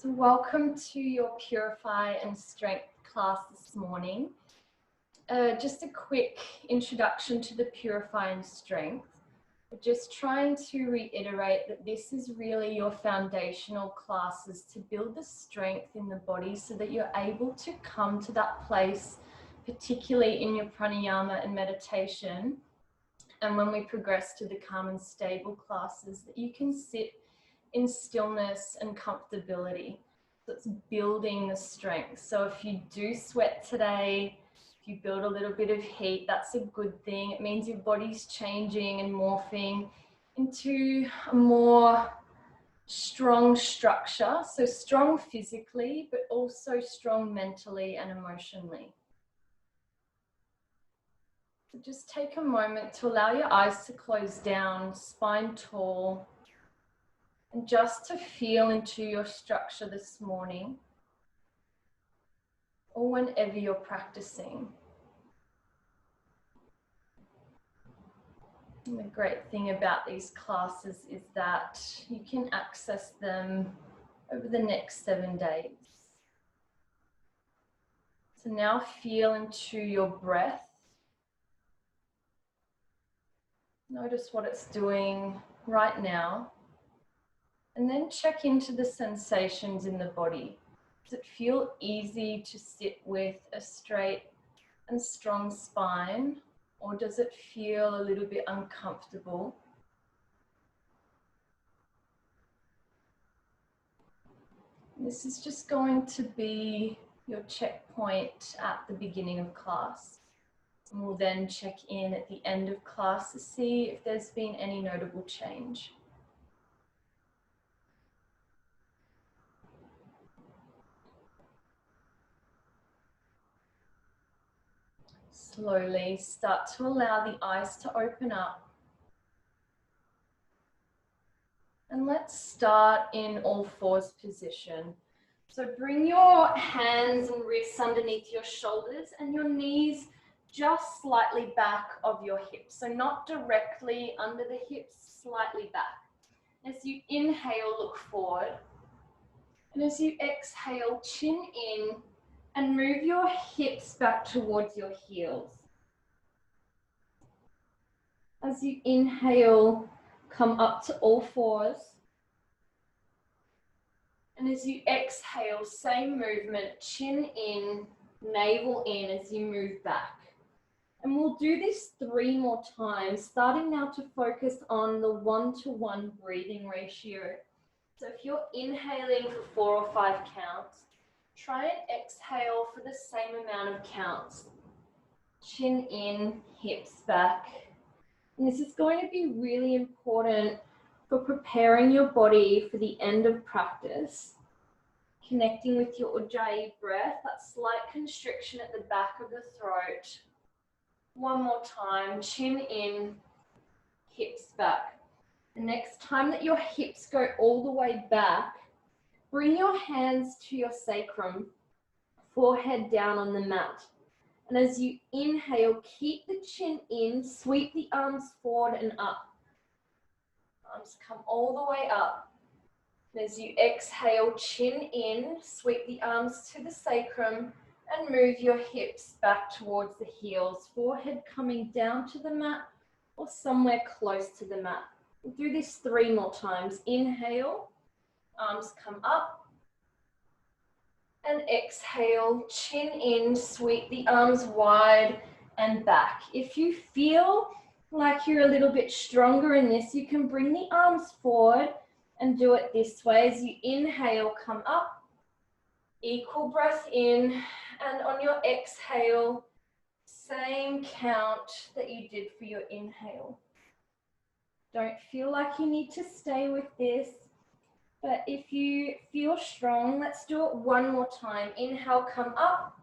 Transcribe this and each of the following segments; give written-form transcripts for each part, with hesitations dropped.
So welcome to your Purify and Strength class this morning. Just a quick introduction to the Purify and Strength. We're just trying to reiterate that this is really your foundational classes to build the strength in the body so that you're able to come to that place, particularly in your pranayama and meditation. And when we progress to the calm and stable classes, that you can sit in stillness and comfortability. So it's building the strength. So if you do sweat today, if you build a little bit of heat, that's a good thing. It means your body's changing and morphing into a more strong structure. So strong physically, but also strong mentally and emotionally. So just take a moment to allow your eyes to close down, spine tall, and just to feel into your structure this morning or whenever you're practicing. And the great thing about these classes is that you can access them over the next 7 days. So now feel into your breath. Notice what it's doing right now. And then check into the sensations in the body. Does it feel easy to sit with a straight and strong spine, or does it feel a little bit uncomfortable? This is just going to be your checkpoint at the beginning of class. And we'll then check in at the end of class to see if there's been any notable change. Slowly start to allow the eyes to open up. And let's start in all fours position. So bring your hands and wrists underneath your shoulders and your knees just slightly back of your hips. So not directly under the hips, slightly back. As you inhale, look forward. And as you exhale, chin in and move your hips back towards your heels. As you inhale, come up to all fours. And as you exhale, same movement, chin in, navel in as you move back. And we'll do this 3 more times, starting now to focus on the 1-to-1 breathing ratio. So if you're inhaling for 4 or 5 counts, try and exhale for the same amount of counts. Chin in, hips back. And this is going to be really important for preparing your body for the end of practice. Connecting with your Ujjayi breath, that slight constriction at the back of the throat. 1 more time, chin in, hips back. The next time that your hips go all the way back, bring your hands to your sacrum, forehead down on the mat. And as you inhale, keep the chin in, sweep the arms forward and up. Arms come all the way up. And as you exhale, chin in, sweep the arms to the sacrum and move your hips back towards the heels. Forehead coming down to the mat or somewhere close to the mat. We'll do this 3 more times. Inhale, arms come up. And exhale, chin in, sweep the arms wide and back. If you feel like you're a little bit stronger in this, you can bring the arms forward and do it this way. As you inhale, come up, equal breath in, and on your exhale, same count that you did for your inhale. Don't feel like you need to stay with this. But if you feel strong, let's do it 1 more time. Inhale, come up.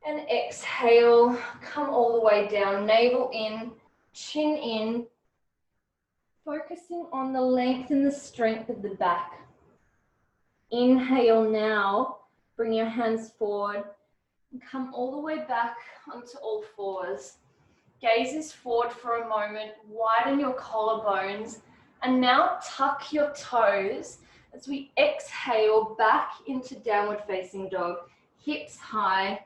And exhale, come all the way down. Navel in, chin in. Focusing on the length and the strength of the back. Inhale now. Bring your hands forward. And come all the way back onto all fours. Gaze is forward for a moment. Widen your collarbones. And now tuck your toes As we exhale back into downward facing dog, hips high.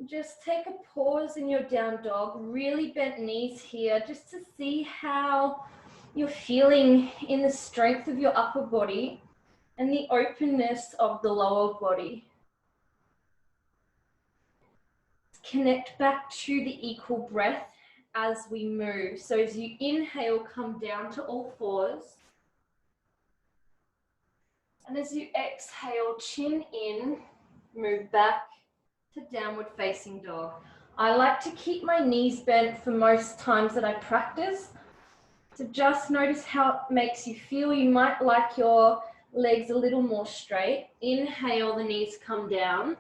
Just take a pause in your down dog, really bent knees here, just to see how you're feeling in the strength of your upper body and the openness of the lower body. Connect back to the equal breath as we move. So as you inhale, come down to all fours. And as you exhale, chin in, move back to downward facing dog. I like to keep my knees bent for most times that I practice. So just notice how it makes you feel. You might like your legs a little more straight. Inhale, the knees come down.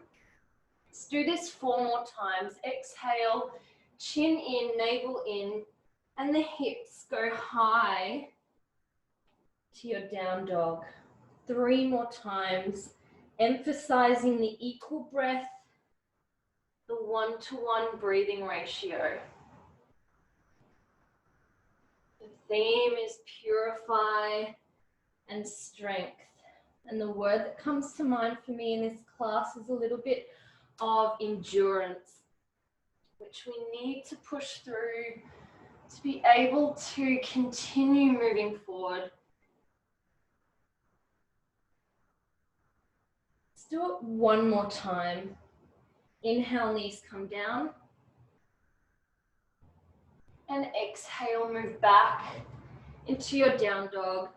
Let's do this 4 more times. Exhale, chin in, navel in, and the hips go high to your down dog. 3 more times, emphasizing the equal breath, the 1-to-1 breathing ratio. The theme is purify and strength. And the word that comes to mind for me in this class is a little bit of endurance, which we need to push through to be able to continue moving forward. Let's do it 1 more time. Inhale, knees come down. And exhale, move back into your down dog.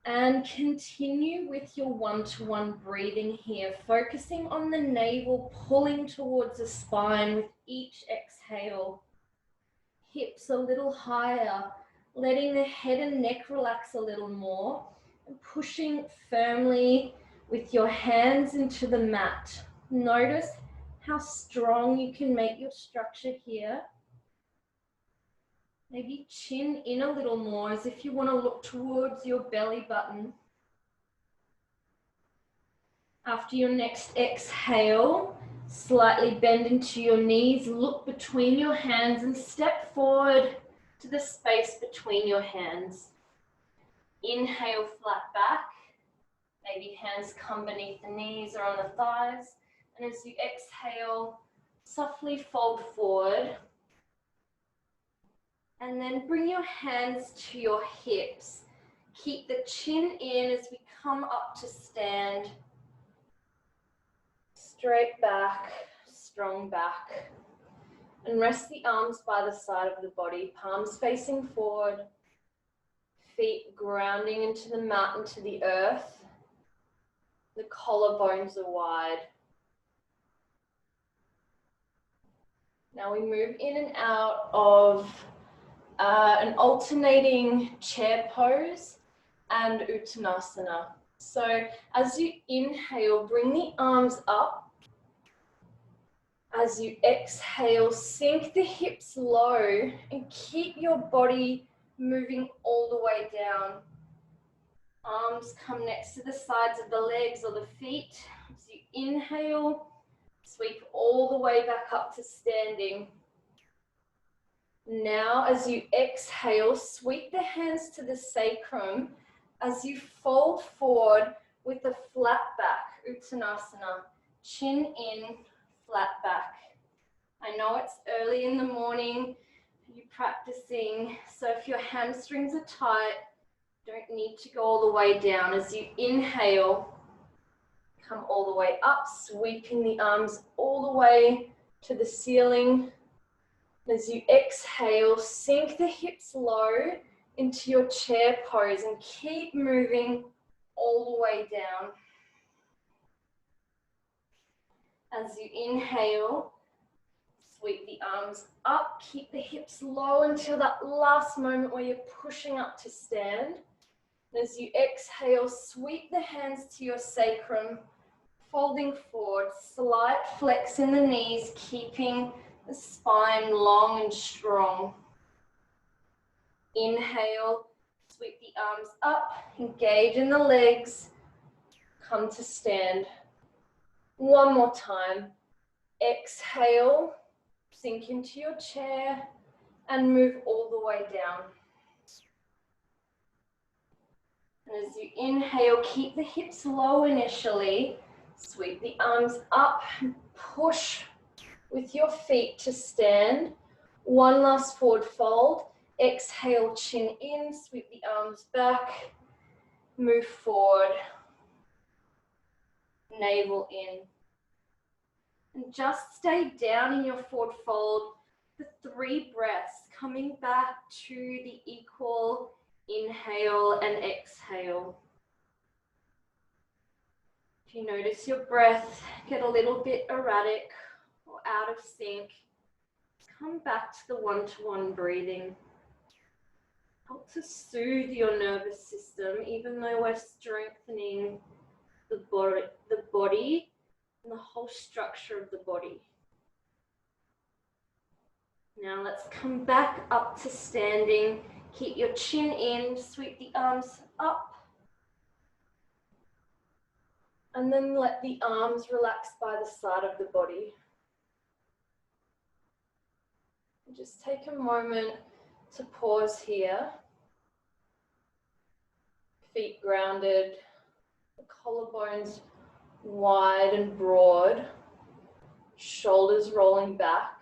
And continue with your 1-to-1 breathing here, focusing on the navel, pulling towards the spine with each exhale. Hips a little higher, letting the head and neck relax a little more, and pushing firmly with your hands into the mat. Notice how strong you can make your structure here. Maybe chin in a little more as if you want to look towards your belly button. After your next exhale, slightly bend into your knees, look between your hands and step forward to the space between your hands. Inhale, flat back. Maybe hands come beneath the knees or on the thighs. And as you exhale, softly fold forward. And then bring your hands to your hips. Keep the chin in as we come up to stand. Straight back, strong back. And rest the arms by the side of the body, palms facing forward. Feet grounding into the mat, into the earth. The collarbones are wide. Now we move in and out of an alternating chair pose and Uttanasana. So as you inhale, bring the arms up. As you exhale, sink the hips low and keep your body moving all the way down. Arms come next to the sides of the legs or the feet. As you inhale, sweep all the way back up to standing. Now, as you exhale, sweep the hands to the sacrum as you fold forward with a flat back, Uttanasana. Chin in, flat back. I know it's early in the morning, you're practicing, so if your hamstrings are tight, don't need to go all the way down. As you inhale, come all the way up, sweeping the arms all the way to the ceiling. As you exhale, sink the hips low into your chair pose and keep moving all the way down. As you inhale, sweep the arms up, keep the hips low until that last moment where you're pushing up to stand. As you exhale, sweep the hands to your sacrum, folding forward, slight flex in the knees, keeping the spine long and strong. Inhale, sweep the arms up, engage in the legs, come to stand. 1 more time. Exhale, sink into your chair and move all the way down. And as you inhale, keep the hips low initially. Sweep the arms up, push with your feet to stand. One last forward fold. Exhale, chin in, sweep the arms back, move forward, navel in. And just stay down in your forward fold for 3 breaths, coming back to the equal inhale and exhale. If you notice your breath get a little bit erratic or out of sync, come back to the one-to-one breathing. Help to soothe your nervous system, even though we're strengthening the body and the whole structure of the body. Now let's come back up to standing. Keep your chin in, sweep the arms up. And then let the arms relax by the side of the body. Just take a moment to pause here. Feet grounded, the collarbones wide and broad, shoulders rolling back.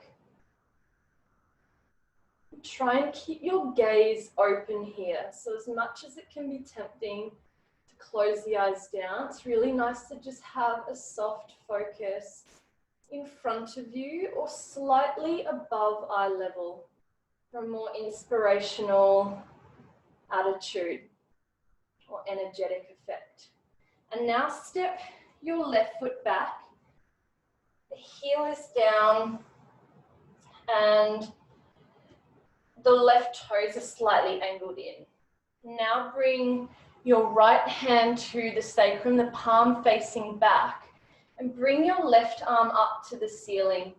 Try and keep your gaze open here. So as much as it can be tempting to close the eyes down, it's really nice to just have a soft focus in front of you or slightly above eye level for a more inspirational attitude or energetic effect. And now step your left foot back, the heel is down and the left toes are slightly angled in. Now bring your right hand to the sacrum, the palm facing back, and bring your left arm up to the ceiling.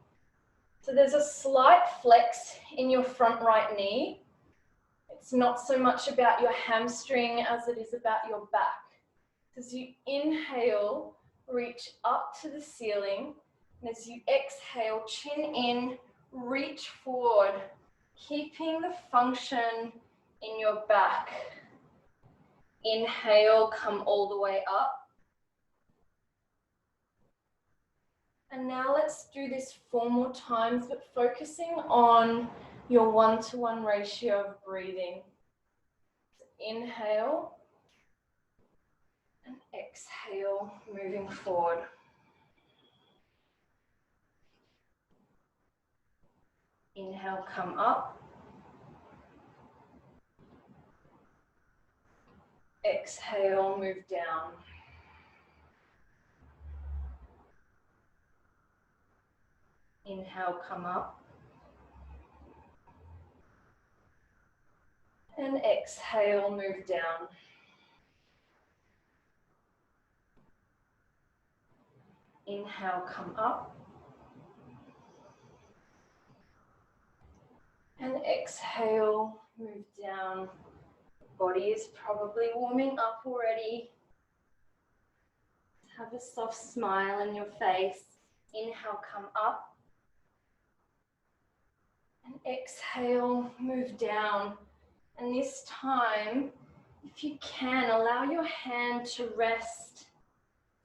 So there's a slight flex in your front right knee. It's not so much about your hamstring as it is about your back. As you inhale, reach up to the ceiling, and as you exhale, chin in, reach forward, keeping the function in your back. Inhale, come all the way up. And now let's do this 4 more times, but focusing on your 1-to-1 ratio of breathing. Inhale and exhale, moving forward. Inhale, come up. Exhale, move down. Inhale, come up. And exhale, move down. Inhale, come up. And exhale, move down. Body is probably warming up already. Have a soft smile in your face. Inhale, come up. And exhale, move down. And this time, if you can, allow your hand to rest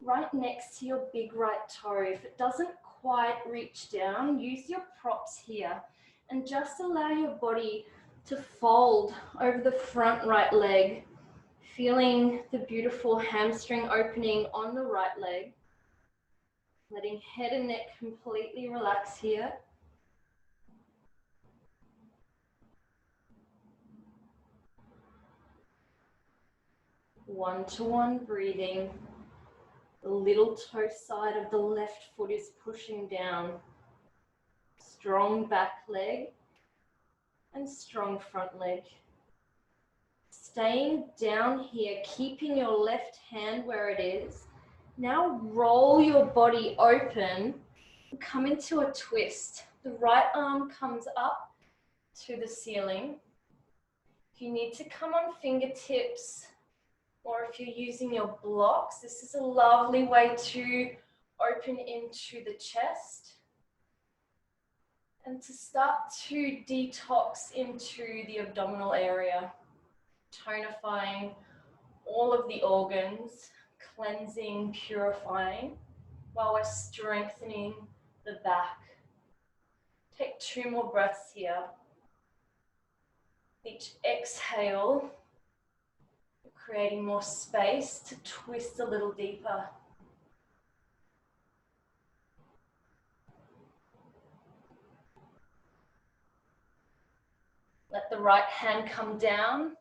right next to your big right toe. If it doesn't quite reach down, use your props here and just allow your body to fold over the front right leg, feeling the beautiful hamstring opening on the right leg, letting head and neck completely relax here. One-to-one breathing. The little toe side of the left foot is pushing down. Strong back leg and strong front leg. Staying down here, keeping your left hand where it is. Now roll your body open and come into a twist. The right arm comes up to the ceiling. If you need to come on fingertips, or if you're using your blocks, this is a lovely way to open into the chest and to start to detox into the abdominal area, tonifying all of the organs, cleansing, purifying, while we're strengthening the back. Take 2 more breaths here. Each exhale, creating more space to twist a little deeper. Let the right hand come down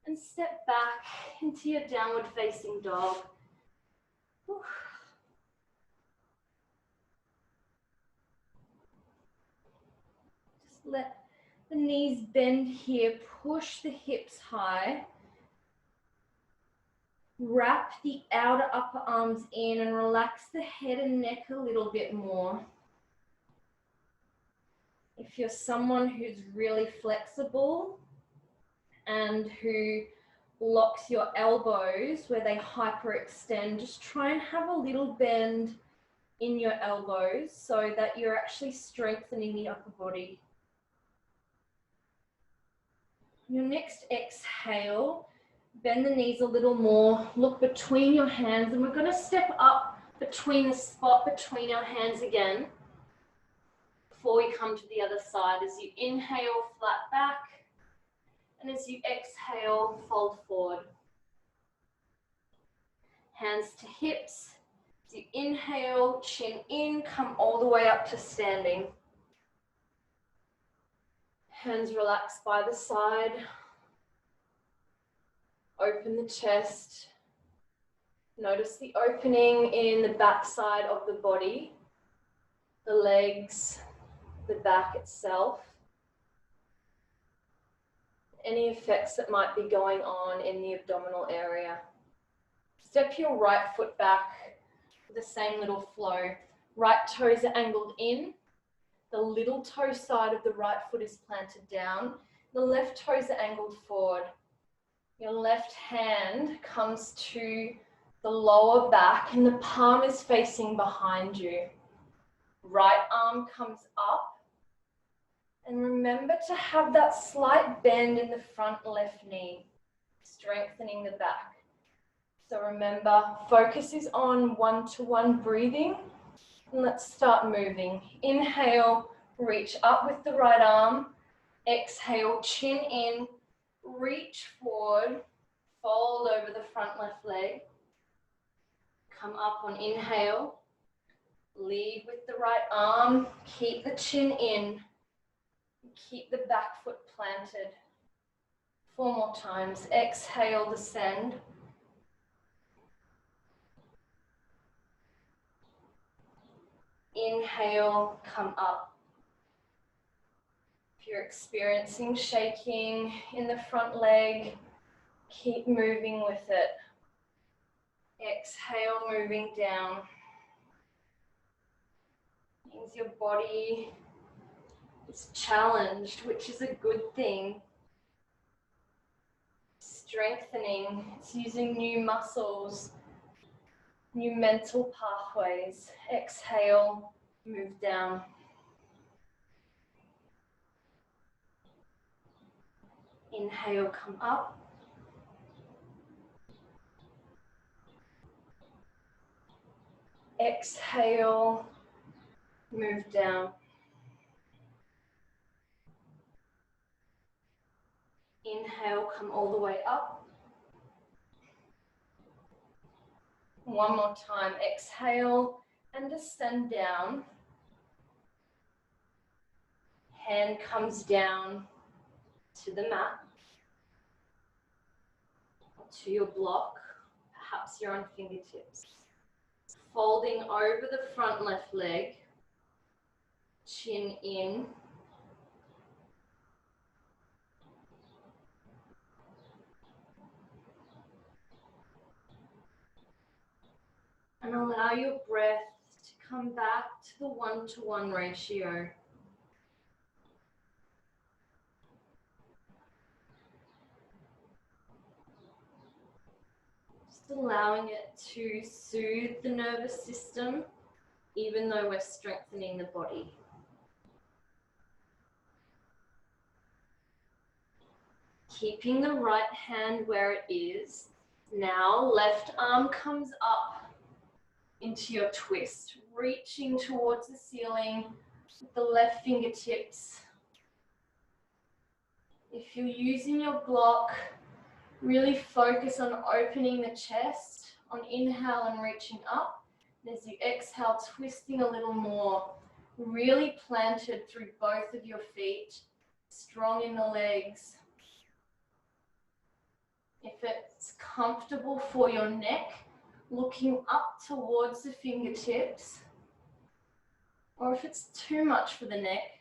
and step back into your downward facing dog. Whew. Just let the knees bend here, push the hips high. Wrap the outer upper arms in and relax the head and neck a little bit more. If you're someone who's really flexible and who locks your elbows where they hyperextend, just try and have a little bend in your elbows so that you're actually strengthening the upper body. Your next exhale, bend the knees a little more, look between your hands, and we're going to step up between the spot between our hands again before we come to the other side. As you inhale, flat back, and as you exhale, fold forward. Hands to hips. As you inhale, chin in, come all the way up to standing. Hands relax by the side. Open the chest. Notice the opening in the back side of the body, the legs, the back itself. Any effects that might be going on in the abdominal area. Step your right foot back with the same little flow. Right toes are angled in. The little toe side of the right foot is planted down. The left toes are angled forward. Your left hand comes to the lower back and the palm is facing behind you. Right arm comes up. And remember to have that slight bend in the front left knee, strengthening the back. So remember, focus is on one-to-one breathing. And let's start moving. Inhale, reach up with the right arm. Exhale, chin in, reach forward, fold over the front left leg. Come up on inhale, lead with the right arm, keep the chin in, keep the back foot planted. 4 more times. Exhale, descend. Inhale, come up. If you're experiencing shaking in the front leg, keep moving with it. Exhale, moving down. Means your body is challenged, which is a good thing. Strengthening, it's using new muscles, new mental pathways. Exhale, move down. Inhale, come up. Exhale, move down. Inhale, come all the way up. One more time. Exhale and descend down. Hand comes down to the mat, to your block. Perhaps you're on fingertips. Folding over the front left leg, chin in. And allow your breath to come back to the 1-to-1 ratio. Just allowing it to soothe the nervous system, even though we're strengthening the body. Keeping the right hand where it is, Now, left arm comes up into your twist, reaching towards the ceiling with the left fingertips. If you're using your block, really focus on opening the chest, on inhale and reaching up. And as you exhale, twisting a little more, really planted through both of your feet, strong in the legs. If it's comfortable for your neck, looking up towards the fingertips, or if it's too much for the neck,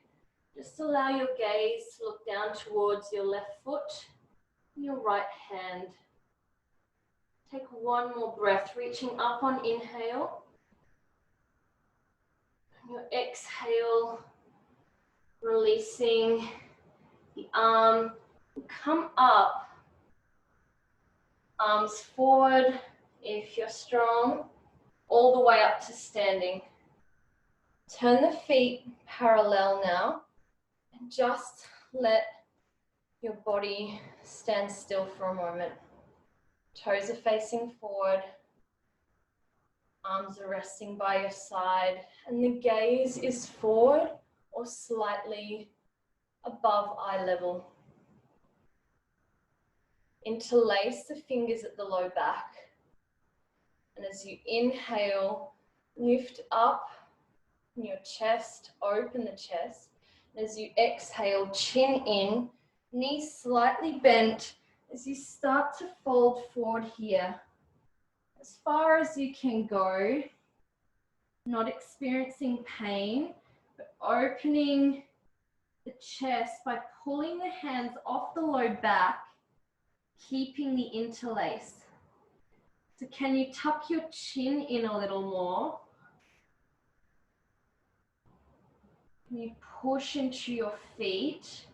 just allow your gaze to look down towards your left foot and your right hand. Take one more breath, reaching up on inhale. And your exhale, releasing the arm. Come up, arms forward if you're strong, all the way up to standing. Turn the feet parallel now and just let your body stand still for a moment. Toes are facing forward, arms are resting by your side, and the gaze is forward or slightly above eye level. Interlace the fingers at the low back, and as you inhale, lift up your chest, open the chest. And as you exhale, chin in, knees slightly bent as you start to fold forward here. As far as you can go, not experiencing pain, but opening the chest by pulling the hands off the low back, keeping the interlace. So can you tuck your chin in a little more? You push into your feet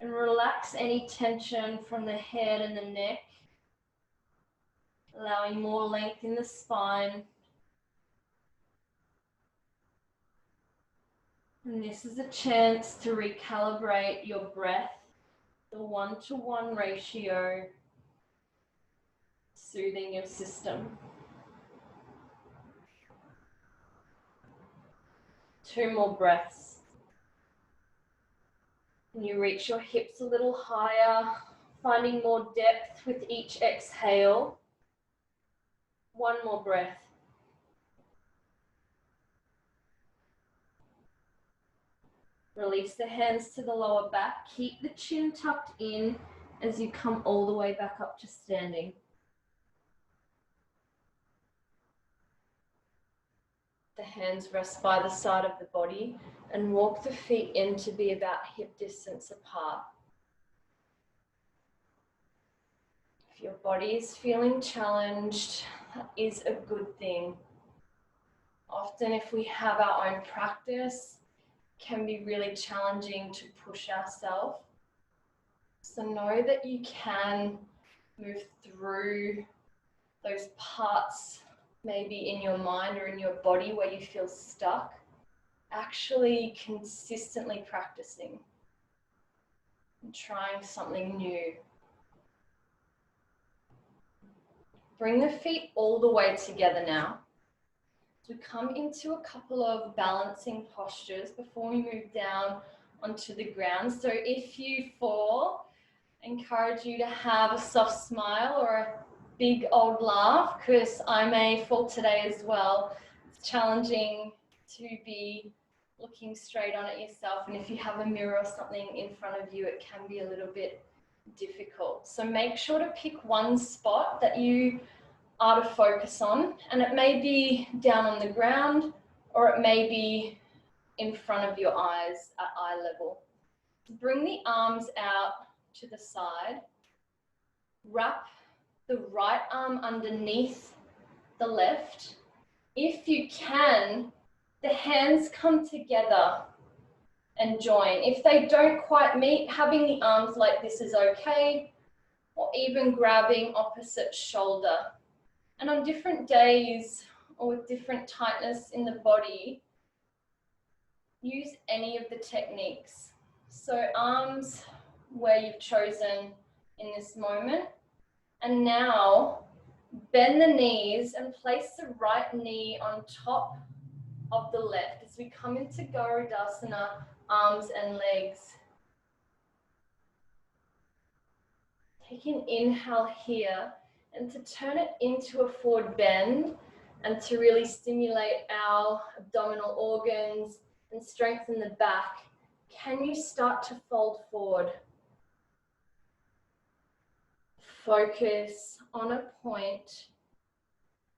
and relax any tension from the head and the neck, allowing more length in the spine. And this is a chance to recalibrate your breath, the 1-to-1 ratio, soothing your system. 2 more breaths. And you reach your hips a little higher, finding more depth with each exhale. 1 more breath. Release the hands to the lower back. Keep the chin tucked in as you come all the way back up to standing. The hands rest by the side of the body and walk the feet in to be about hip distance apart. If your body is feeling challenged, that is a good thing. Often if we have our own practice, it can be really challenging to push ourselves. So know that you can move through those parts, maybe in your mind or in your body where you feel stuck, actually consistently practicing and trying something new. Bring the feet all the way together now. So we come into a couple of balancing postures before we move down onto the ground. So if you fall, I encourage you to have a soft smile or a big old laugh, because I may fall today as well. It's challenging to be looking straight on at yourself, and if you have a mirror or something in front of you, it can be a little bit difficult. So make sure to pick one spot that you are to focus on, and it may be down on the ground or it may be in front of your eyes at eye level. Bring the arms out to the side. Wrap the right arm underneath the left. If you can, the hands come together and join. If they don't quite meet, having the arms like this is okay, or even grabbing opposite shoulder. And on different days or with different tightness in the body, use any of the techniques. So arms where you've chosen in this moment, And now bend the knees and place the right knee on top of the left as we come into Garudasana, arms and legs. Take an inhale here and to turn it into a forward bend and to really stimulate our abdominal organs and strengthen the back. Can you start to fold forward? Focus on a point.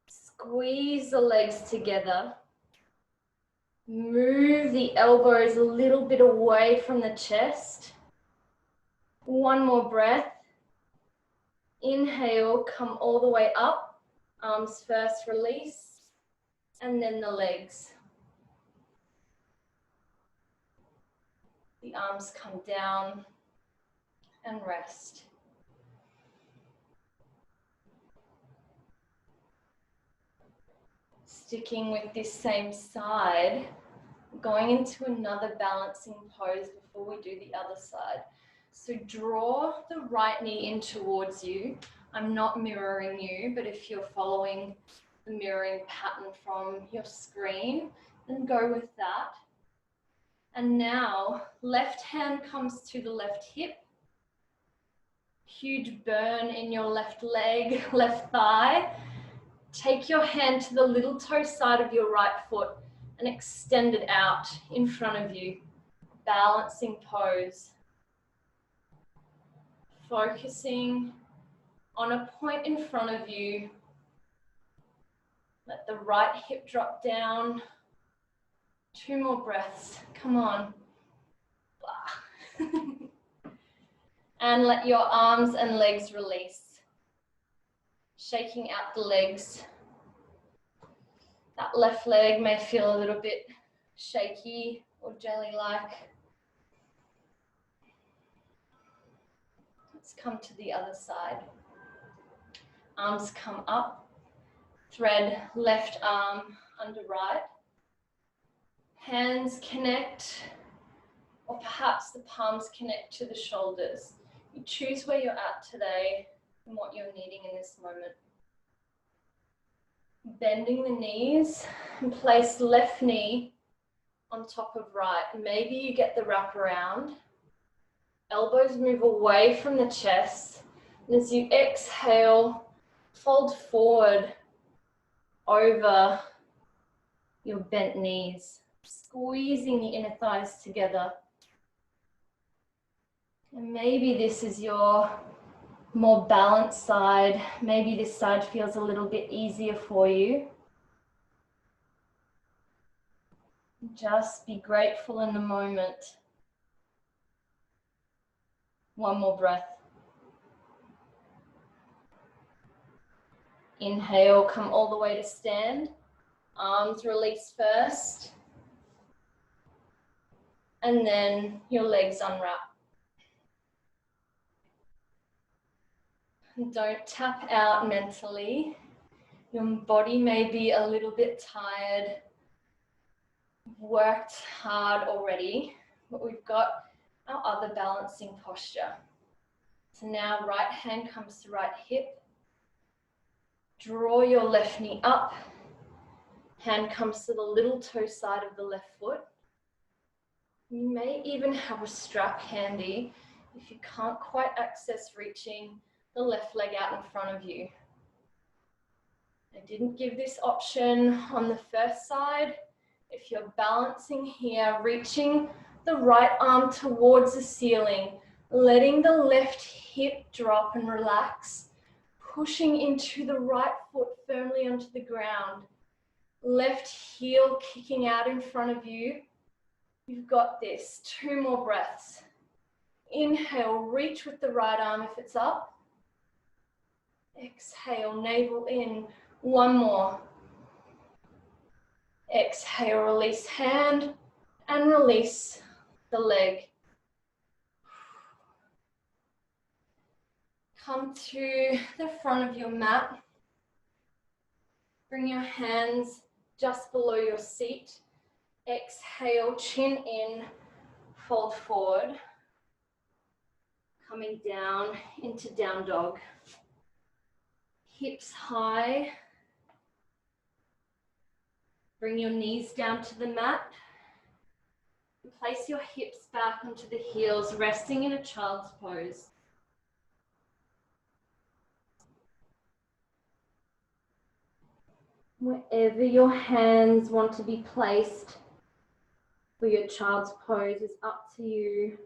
Squeeze the legs together. Move the elbows a little bit away from the chest. One more breath. Inhale, come all the way up. Arms first, release, and then the legs. The arms come down and rest. Sticking with this same side, going into another balancing pose before we do the other side. So draw the right knee in towards you. I'm not mirroring you, but if you're following the mirroring pattern from your screen, then go with that. And now, left hand comes to the left hip. Huge burn in your left leg, left thigh. Take your hand to the little toe side of your right foot and extend it out in front of you. Balancing pose. Focusing on a point in front of you. Let the right hip drop down. 2 more breaths. Come on. And let your arms and legs release. Shaking out the legs. That left leg may feel a little bit shaky or jelly-like. Let's come to the other side. Arms come up. Thread left arm under right. Hands connect, or perhaps the palms connect to the shoulders. You choose where you're at today and what you're needing in this moment. Bending the knees and place left knee on top of right. Maybe you get the wrap around. Elbows move away from the chest. And as you exhale, fold forward over your bent knees, squeezing the inner thighs together. And maybe this is your more balanced side. Maybe this side feels a little bit easier for you. Just be grateful in the moment. One more breath. Inhale, come all the way to stand. Arms release first. And then your legs unwrap. Don't tap out mentally. Your body may be a little bit tired. Worked hard already, but we've got our other balancing posture. So now right hand comes to right hip. Draw your left knee up. Hand comes to the little toe side of the left foot. You may even have a strap handy if you can't quite access reaching the left leg out in front of you. I didn't give this option on the first side. If you're balancing here, reaching the right arm towards the ceiling, letting the left hip drop and relax, pushing into the right foot firmly onto the ground, left heel kicking out in front of you. You've got this. 2 more breaths. Inhale, reach with the right arm if it's up. Exhale, navel in. 1 more. Exhale, release hand and release the leg. Come to the front of your mat. Bring your hands just below your seat. Exhale, chin in, fold forward. Coming down into down dog. hips high. Bring your knees down to the mat. Place your hips back onto the heels, resting in a child's pose. Wherever your hands want to be placed for your child's pose is up to you.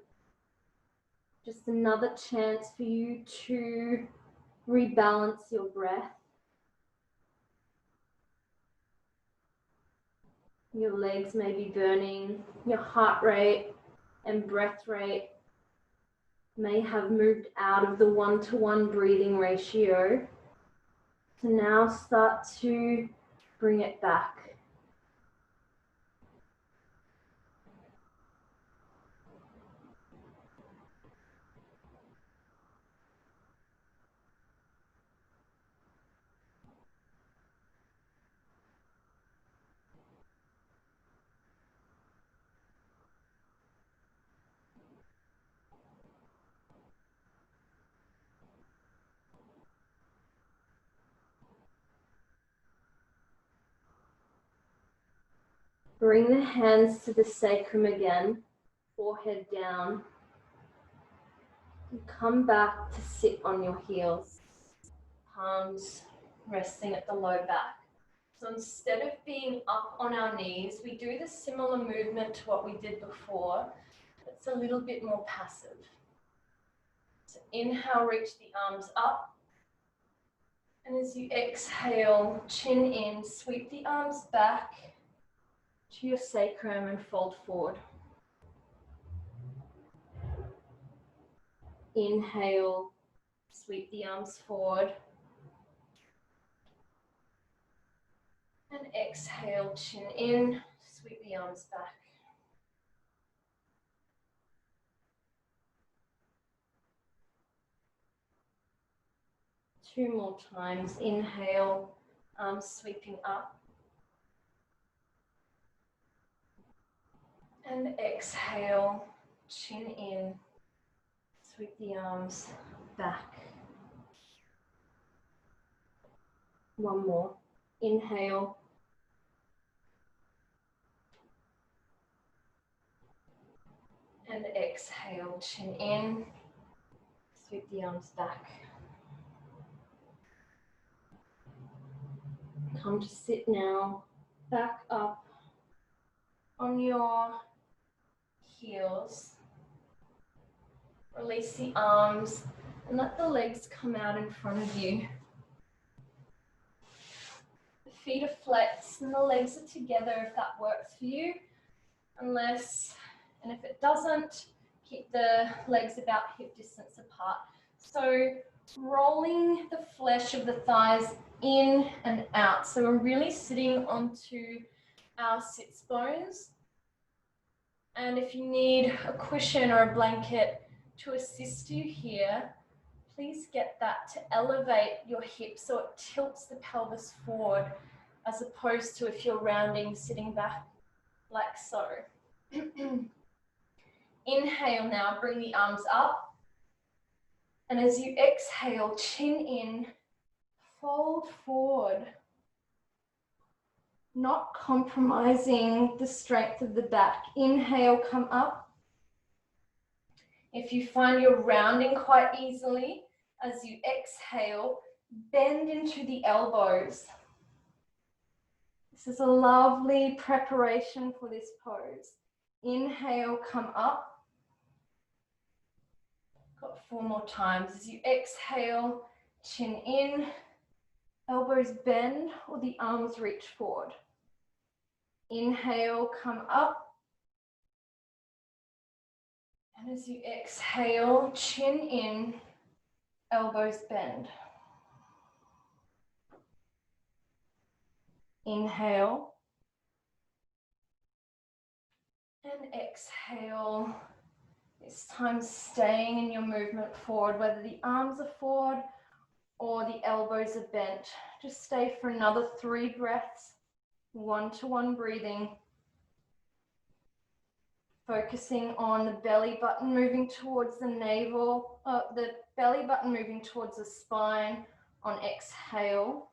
Just another chance for you to rebalance your breath. Your legs may be burning, your heart rate and breath rate may have moved out of the 1-to-1 breathing ratio. So now start to bring it back. Bring the hands to the sacrum again, forehead down. And come back to sit on your heels. Palms resting at the low back. So instead of being up on our knees, we do the similar movement to what we did before. It's a little bit more passive. So inhale, reach the arms up. And as you exhale, chin in, sweep the arms back to your sacrum and fold forward. Inhale, sweep the arms forward. And exhale, chin in, sweep the arms back. Two more times. Inhale, arms sweeping up. And exhale, chin in, sweep the arms back. One more. Inhale. And exhale, chin in, sweep the arms back. Come to sit now, back up on your heels. Release the arms and let the legs come out in front of you. The feet are flexed and the legs are together if that works for you. And if it doesn't, keep the legs about hip distance apart. So rolling the flesh of the thighs in and out. So we're really sitting onto our sits bones. And if you need a cushion or a blanket to assist you here, please get that to elevate your hips so it tilts the pelvis forward, as opposed to if you're rounding, sitting back like so. Inhale now, bring the arms up. And as you exhale, chin in, fold forward. Not compromising the strength of the back. Inhale, come up. If you find you're rounding quite easily, as you exhale, bend into the elbows. This is a lovely preparation for this pose. Inhale, come up. Got 4 more times. As you exhale, chin in, elbows bend or the arms reach forward. Inhale, come up. And as you exhale, chin in, elbows bend. Inhale. And exhale. This time staying in your movement forward, whether the arms are forward or the elbows are bent. Just stay for another 3 breaths, 1-to-1 breathing. Focusing on the belly button moving towards the navel, the belly button moving towards the spine, On exhale,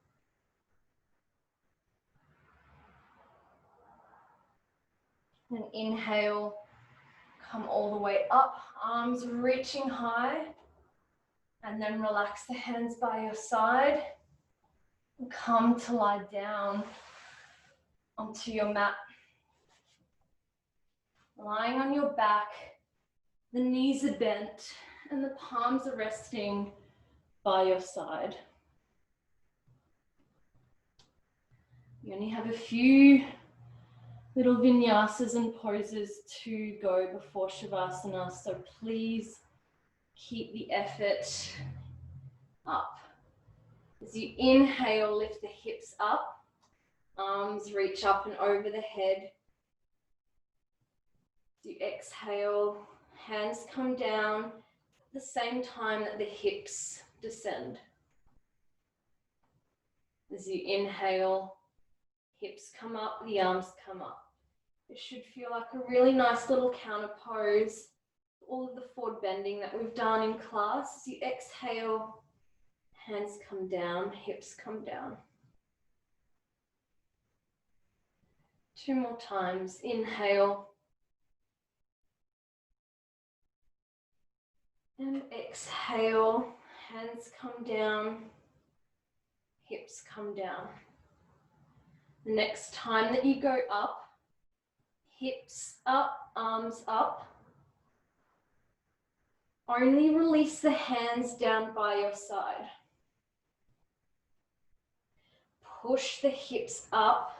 and inhale, come all the way up, arms reaching high, and then relax the hands by your side, and come to lie down onto your mat. Lying on your back, the knees are bent, and the palms are resting by your side. You only have a few little vinyasas and poses to go before Shavasana, so please keep the effort up. As you inhale, lift the hips up, arms reach up and over the head. As you exhale, hands come down at the same time that the hips descend. As you inhale, hips come up, the arms come up. It should feel like a really nice little counter pose. All of the forward bending that we've done in class. As you exhale, hands come down, hips come down. 2 more times. Inhale. And exhale, hands come down, hips come down. The next time that you go up, hips up, arms up, only release the hands down by your side. Push the hips up.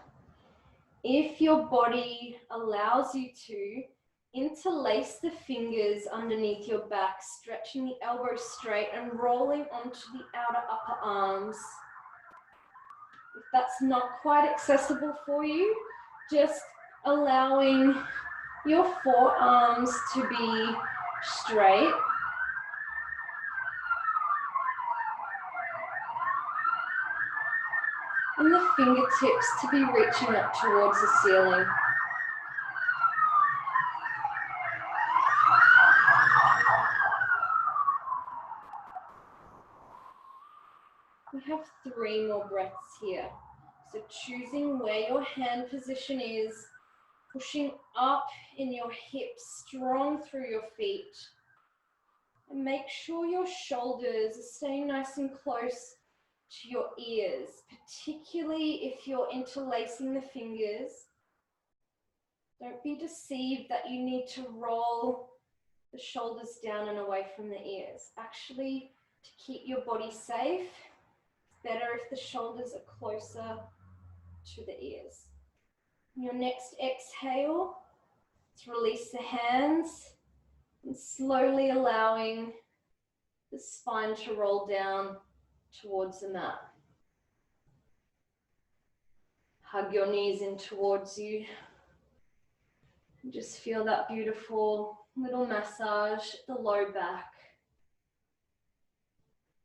If your body allows you to, interlace the fingers underneath your back, stretching the elbows straight and rolling onto the outer upper arms. If that's not quite accessible for you, just allowing your forearms to be straight. And the fingertips to be reaching up towards the ceiling. We have 3 more breaths here. So choosing where your hand position is, pushing up in your hips, strong through your feet. And make sure your shoulders are staying nice and close to your ears, particularly if you're interlacing the fingers. Don't be deceived that you need to roll the shoulders down and away from the ears. Actually, to keep your body safe, it's better if the shoulders are closer to the ears. On your next exhale, let's release the hands and slowly allowing the spine to roll down towards the mat. Hug your knees in towards you. And just feel that beautiful little massage at the low back.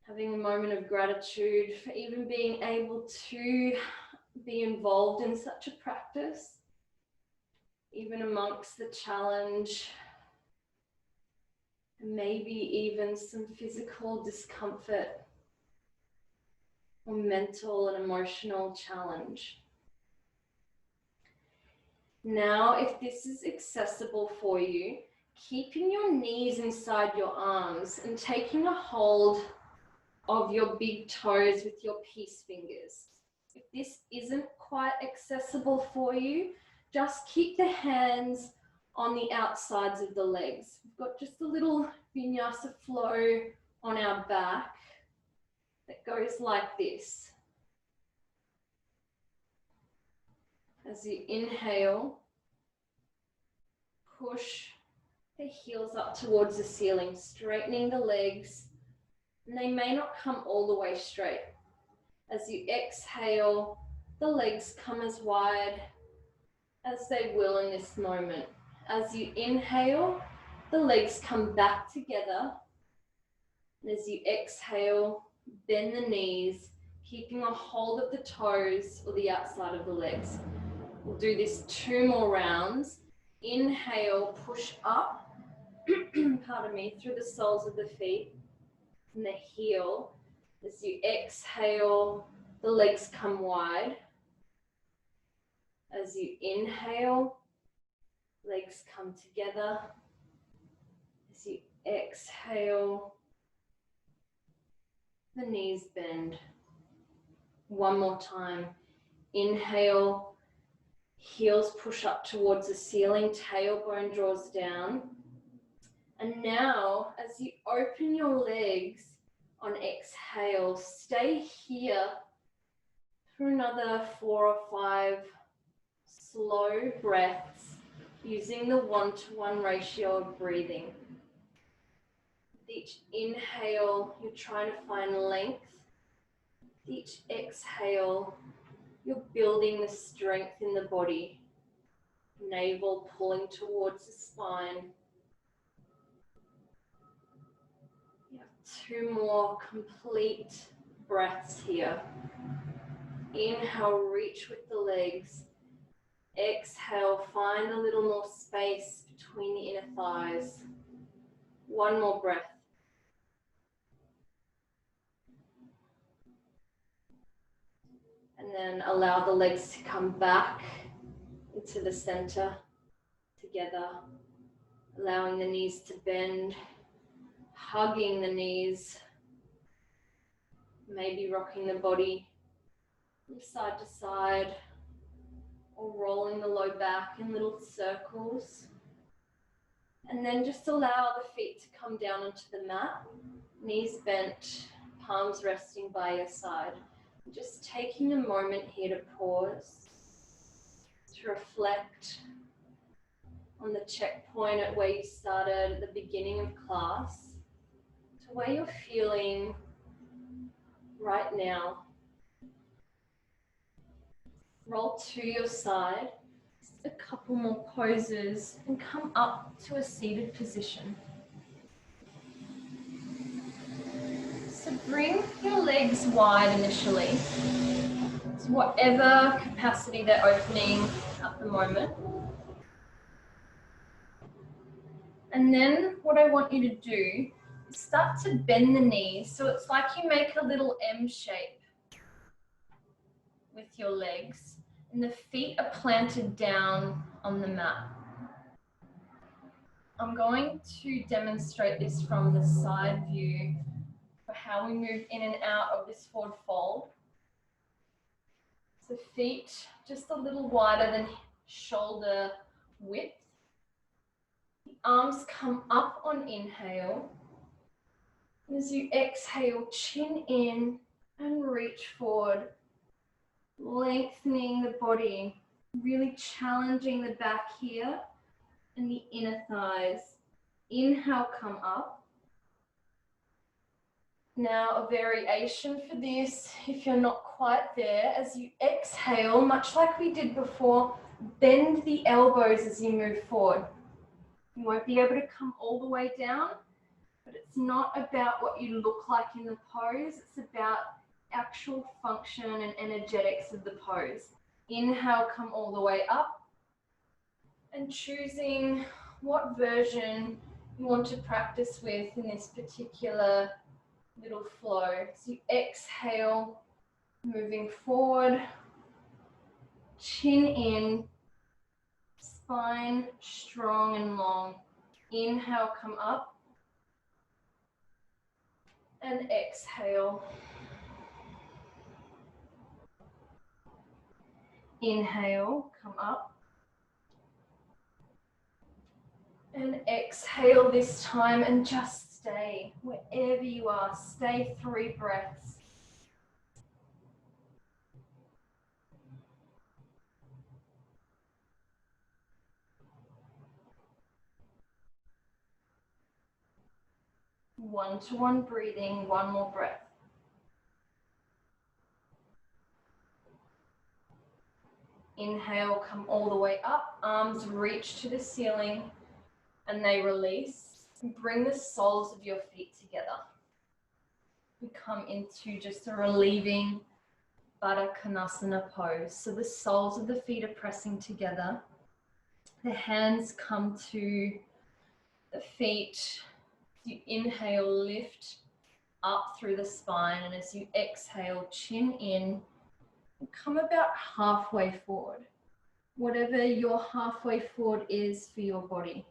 Having a moment of gratitude for even being able to be involved in such a practice, even amongst the challenge, and maybe even some physical discomfort or mental and emotional challenge. Now, if this is accessible for you, keeping your knees inside your arms and taking a hold of your big toes with your peace fingers. If this isn't quite accessible for you, just keep the hands on the outsides of the legs. We've got just a little vinyasa flow on our back that goes like this. As you inhale, push the heels up towards the ceiling, straightening the legs, and they may not come all the way straight. As you exhale, the legs come as wide as they will in this moment. As you inhale, the legs come back together. And as you exhale, bend the knees, keeping a hold of the toes or the outside of the legs. We'll do this 2 more rounds. Inhale, push up, pardon me, through the soles of the feet and the heel. As you exhale, the legs come wide. As you inhale, legs come together. As you exhale, the knees bend. One more time. Inhale, heels push up towards the ceiling, tailbone draws down. And now, as you open your legs on exhale, stay here for another 4 or 5 slow breaths using the 1-to-1 ratio of breathing. With each inhale, you're trying to find length. With each exhale, you're building the strength in the body. Navel pulling towards the spine. You have 2 more complete breaths here. Inhale, reach with the legs. Exhale, find a little more space between the inner thighs. 1 more breath. And then allow the legs to come back into the center together. Allowing the knees to bend, hugging the knees, maybe rocking the body from side to side, or rolling the low back in little circles. And then just allow the feet to come down onto the mat, knees bent, palms resting by your side. Just taking a moment here to pause, to reflect on the checkpoint at where you started at the beginning of class, to where you're feeling right now. Roll to your side, just a couple more poses, and come up to a seated position. So bring your legs wide initially, to whatever capacity they're opening at the moment. And then what I want you to do is start to bend the knees, so it's like you make a little M shape with your legs, and the feet are planted down on the mat. I'm going to demonstrate this from the side view for how we move in and out of this forward fold. So feet just a little wider than shoulder width. The arms come up on inhale. As you exhale, chin in and reach forward, lengthening the body, really challenging the back here and the inner thighs. Inhale, come up. Now a variation for this, if you're not quite there, as you exhale, much like we did before, bend the elbows as you move forward. You won't be able to come all the way down, but it's not about what you look like in the pose, it's about actual function and energetics of the pose. Inhale, come all the way up, and choosing what version you want to practice with in this particular little flow. So you exhale, moving forward, chin in, spine strong and long. Inhale, come up, and exhale. Inhale, come up, and exhale this time, and just stay wherever you are. Stay 3 breaths. One-to-one breathing, 1 more breath. Inhale, come all the way up, arms reach to the ceiling, and they release. Bring the soles of your feet together. We come into just a relieving Baddha Konasana pose. So the soles of the feet are pressing together. The hands come to the feet. You inhale, lift up through the spine, and as you exhale, chin in, and come about halfway forward. Whatever your halfway forward is for your body.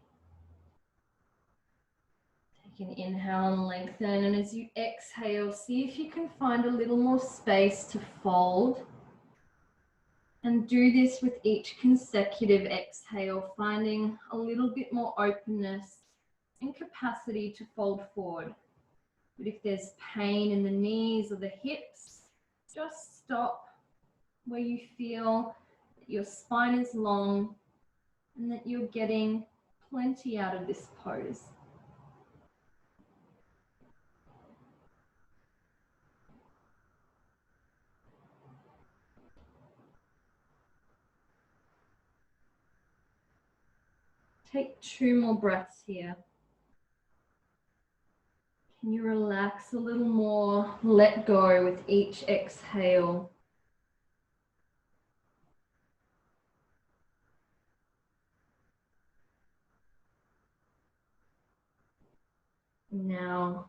Take an inhale and lengthen, and as you exhale, see if you can find a little more space to fold. And do this with each consecutive exhale, finding a little bit more openness and capacity to fold forward. But if there's pain in the knees or the hips, just stop where you feel that your spine is long and that you're getting plenty out of this pose. Take 2 more breaths here. Can you relax a little more? Let go with each exhale. Now,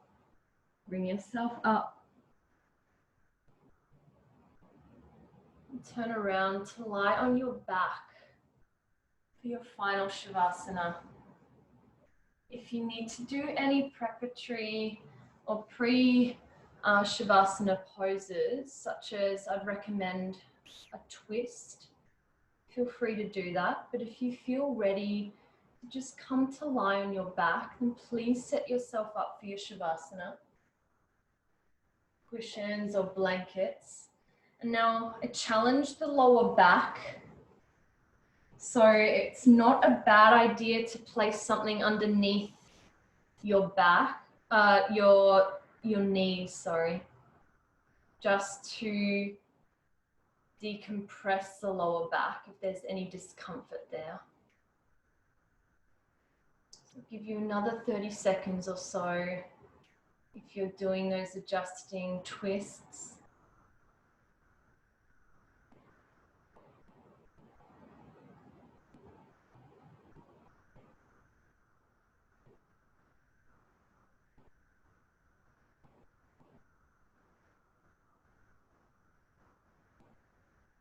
bring yourself up. And turn around to lie on your back for your final Shavasana. If you need to do any preparatory or pre-Shavasana poses, such as I'd recommend a twist, feel free to do that. But if you feel ready to just come to lie on your back, then please set yourself up for your Shavasana. Cushions or blankets. And now I challenge the lower back. So it's not a bad idea to place something underneath your back, your knees, sorry, just to decompress the lower back if there's any discomfort there. So I'll give you another 30 seconds or so if you're doing those adjusting twists.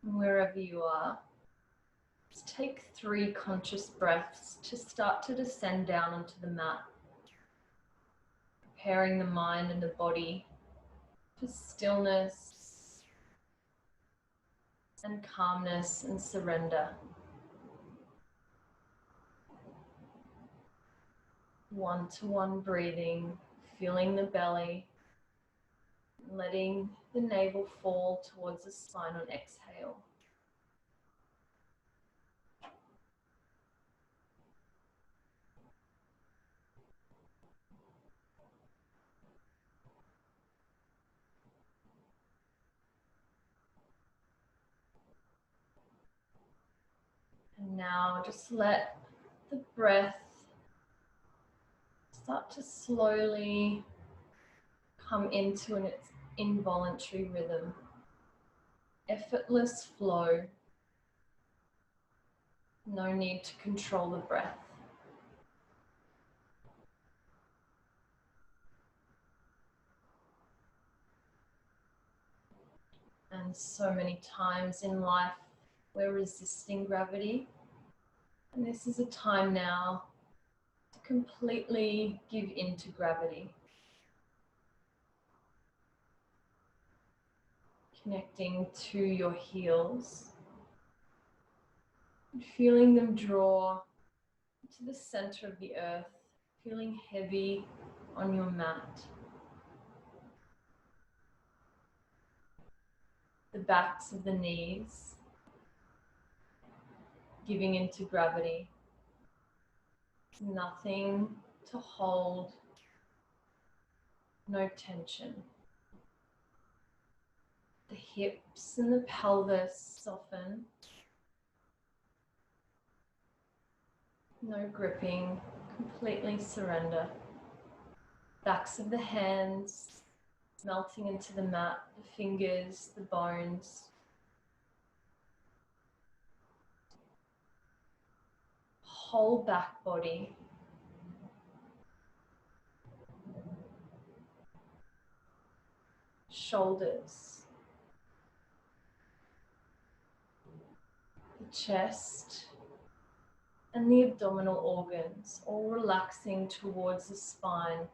Wherever you are, just take 3 conscious breaths to start to descend down onto the mat, preparing the mind and the body for stillness and calmness and surrender. One-to-one breathing, feeling the belly, letting the navel fall towards the spine on exhale. And now just let the breath start to slowly come into an involuntary rhythm. Effortless flow. No need to control the breath. And so many times in life we're resisting gravity. And this is a time now to completely give in to gravity. Connecting to your heels. And feeling them draw to the center of the earth. Feeling heavy on your mat. The backs of the knees, giving into gravity. Nothing to hold, no tension. The hips and the pelvis soften. No gripping, completely surrender. Backs of the hands melting into the mat, the fingers, the bones. Whole back body. shoulders, the chest, and the abdominal organs, all relaxing towards the spine.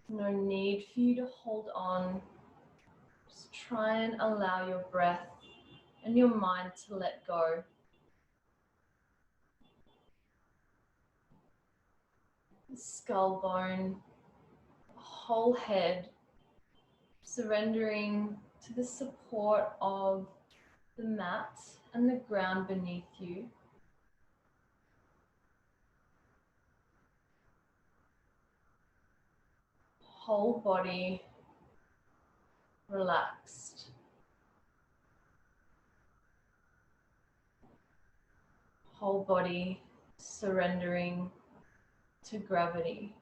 No need for you to hold on. Just try and allow your breath and your mind to let go. The skull bone, the whole head, surrendering to the support of the mat and the ground beneath you. Whole body relaxed. Whole body surrendering to gravity.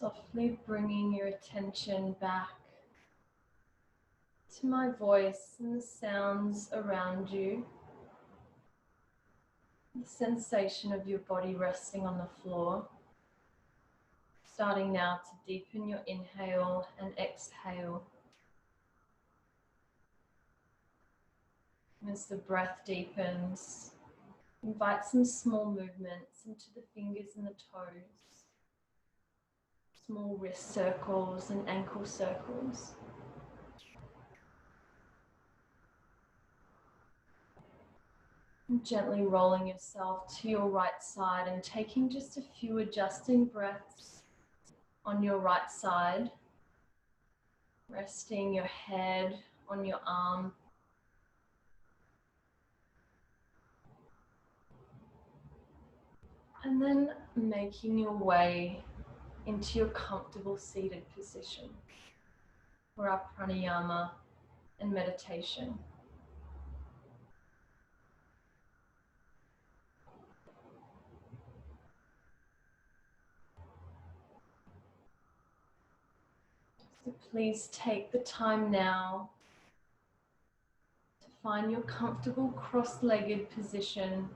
Softly bringing your attention back to my voice and the sounds around you. The sensation of your body resting on the floor. Starting now to deepen your inhale and exhale. As the breath deepens, invite some small movements into the fingers and the toes. Small wrist circles and ankle circles. And gently rolling yourself to your right side and taking just a few adjusting breaths on your right side. Resting your head on your arm. And then making your way into your comfortable seated position for our pranayama and meditation. So please take the time now to find your comfortable cross-legged position,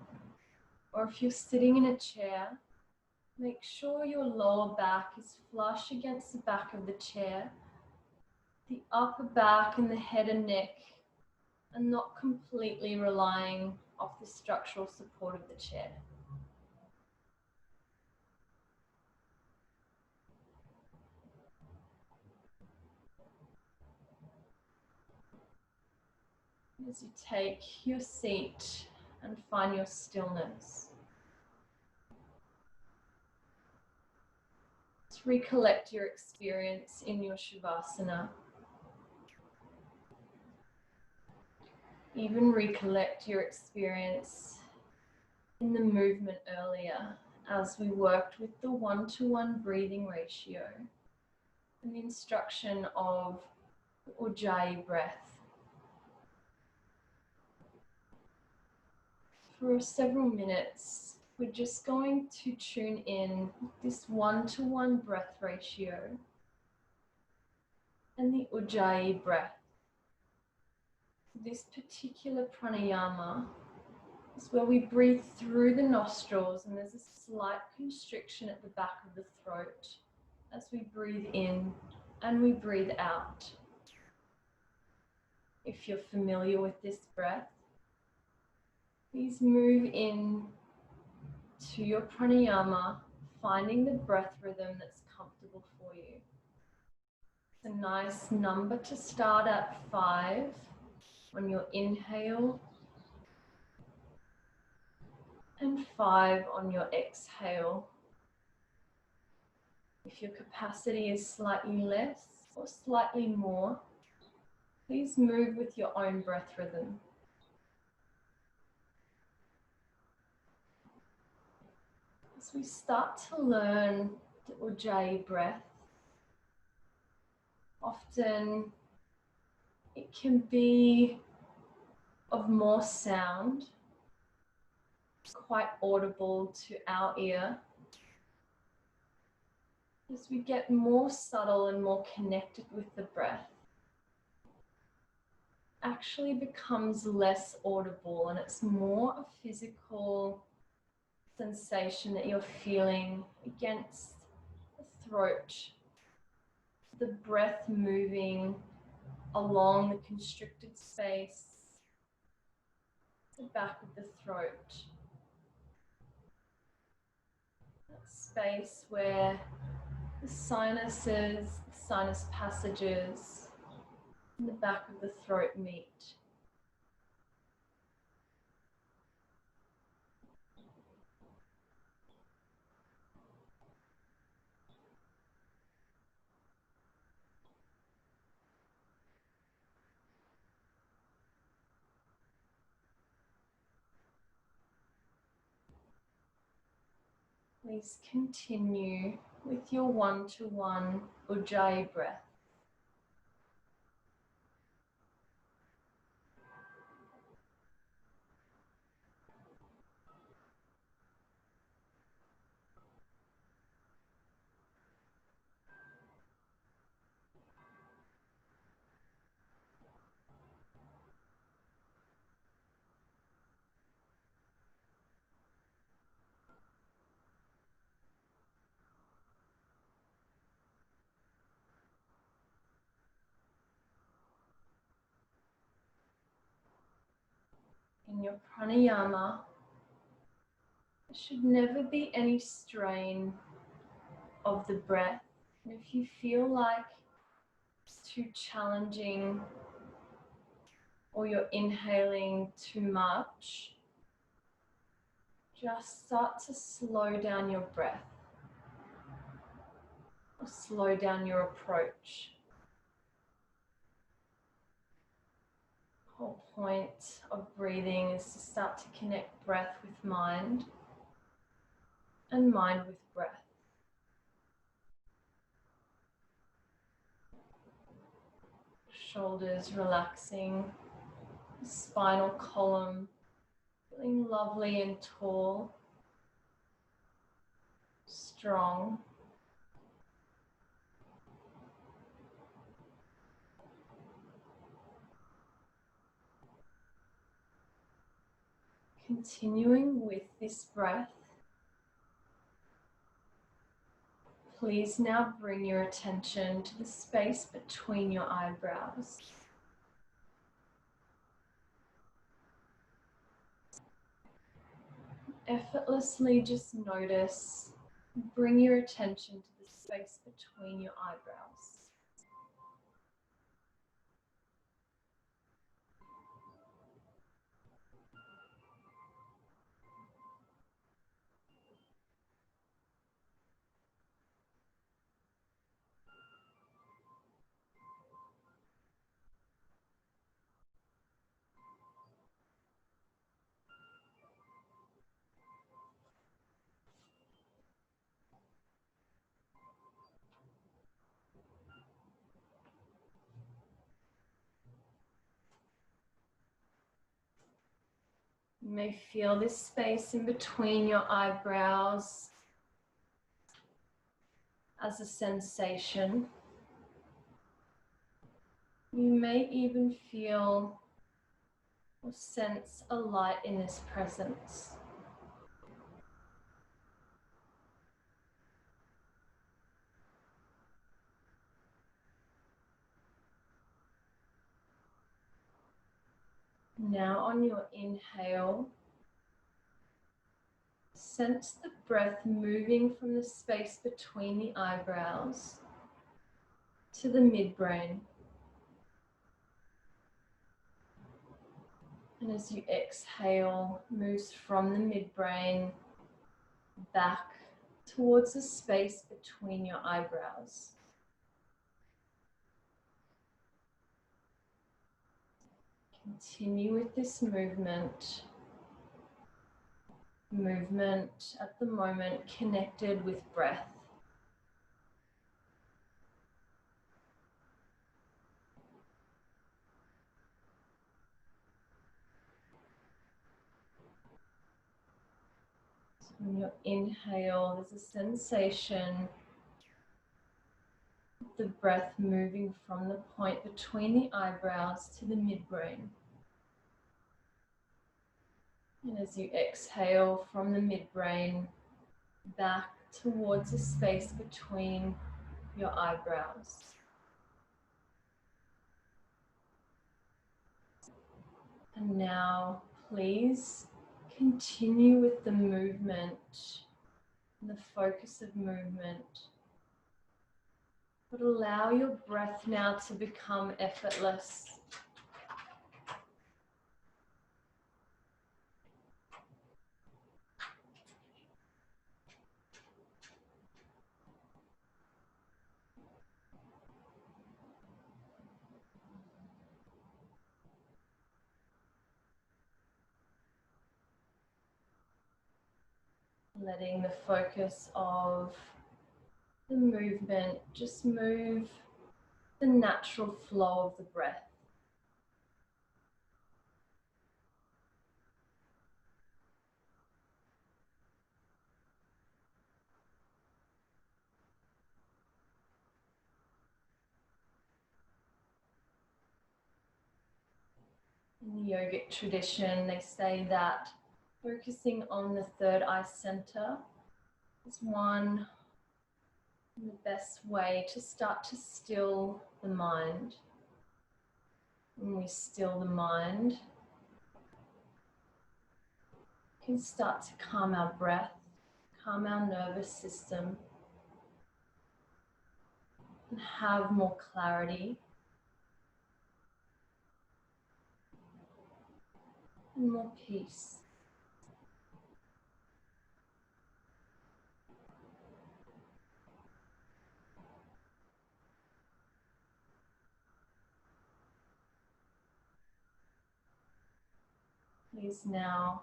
or if you're sitting in a chair, make sure your lower back is flush against the back of the chair. The upper back and the head and neck are not completely relying off the structural support of the chair. As you take your seat and find your stillness, to recollect your experience in your Shavasana. Even recollect your experience in the movement earlier as we worked with the 1-to-1 breathing ratio and the instruction of Ujjayi breath. For several minutes, we're just going to tune in with this 1-to-1 breath ratio and the Ujjayi breath. This particular pranayama is where we breathe through the nostrils and there's a slight constriction at the back of the throat as we breathe in and we breathe out. If you're familiar with this breath, please move in to your pranayama, finding the breath rhythm that's comfortable for you. It's a nice number to start at 5 on your inhale and 5 on your exhale. If your capacity is slightly less or slightly more, please move with your own breath rhythm. As we start to learn the Ujjayi breath, often it can be of more sound, quite audible to our ear. As we get more subtle and more connected with the breath, actually becomes less audible, and it's more a physical sensation that you're feeling against the throat, the breath moving along the constricted space, the back of the throat, that space where the sinuses, the sinus passages, and the back of the throat meet. Please continue with your one-to-one Ujjayi breath. In your pranayama, there should never be any strain of the breath. And if you feel like it's too challenging or you're inhaling too much, just start to slow down your breath or slow down your approach. The whole point of breathing is to start to connect breath with mind and mind with breath. Shoulders relaxing, the spinal column feeling lovely and tall, strong. Continuing with this breath, please now bring your attention to the space between your eyebrows. Effortlessly just notice, bring your attention to the space between your eyebrows. You may feel this space in between your eyebrows as a sensation. You may even feel or sense a light in this presence. Now on your inhale, sense the breath moving from the space between the eyebrows to the midbrain. And as you exhale, moves from the midbrain back towards the space between your eyebrows. Continue with this movement. Movement at the moment connected with breath. So on your inhale, there's a sensation of the breath moving from the point between the eyebrows to the midbrain. And as you exhale from the midbrain, back towards the space between your eyebrows. And now, please continue with the movement, the focus of movement, but allow your breath now to become effortless. Letting the focus of the movement just move the natural flow of the breath. In the yogic tradition, they say that focusing on the third eye center is the best way to start to still the mind. When we still the mind, we can start to calm our breath, calm our nervous system, and have more clarity and more peace. Please now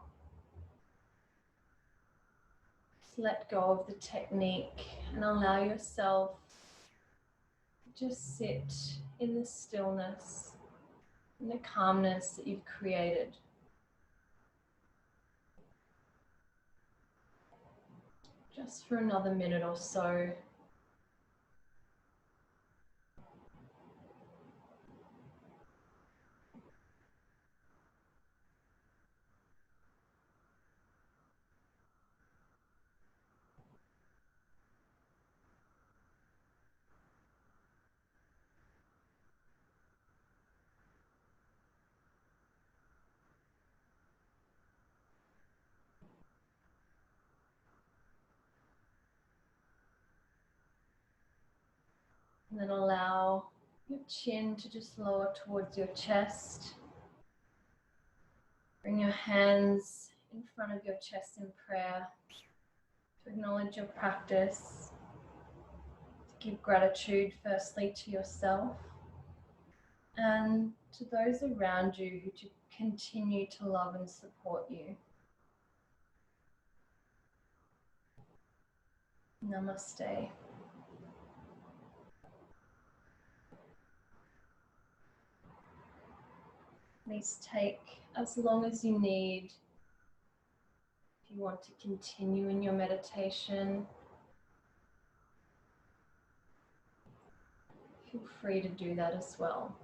just let go of the technique and allow yourself to just sit in the stillness, in the calmness that you've created. Just for another minute or so. And then allow your chin to just lower towards your chest. Bring your hands in front of your chest in prayer to acknowledge your practice, to give gratitude firstly to yourself and to those around you who continue to love and support you. Namaste. Please take as long as you need. If you want to continue in your meditation, feel free to do that as well.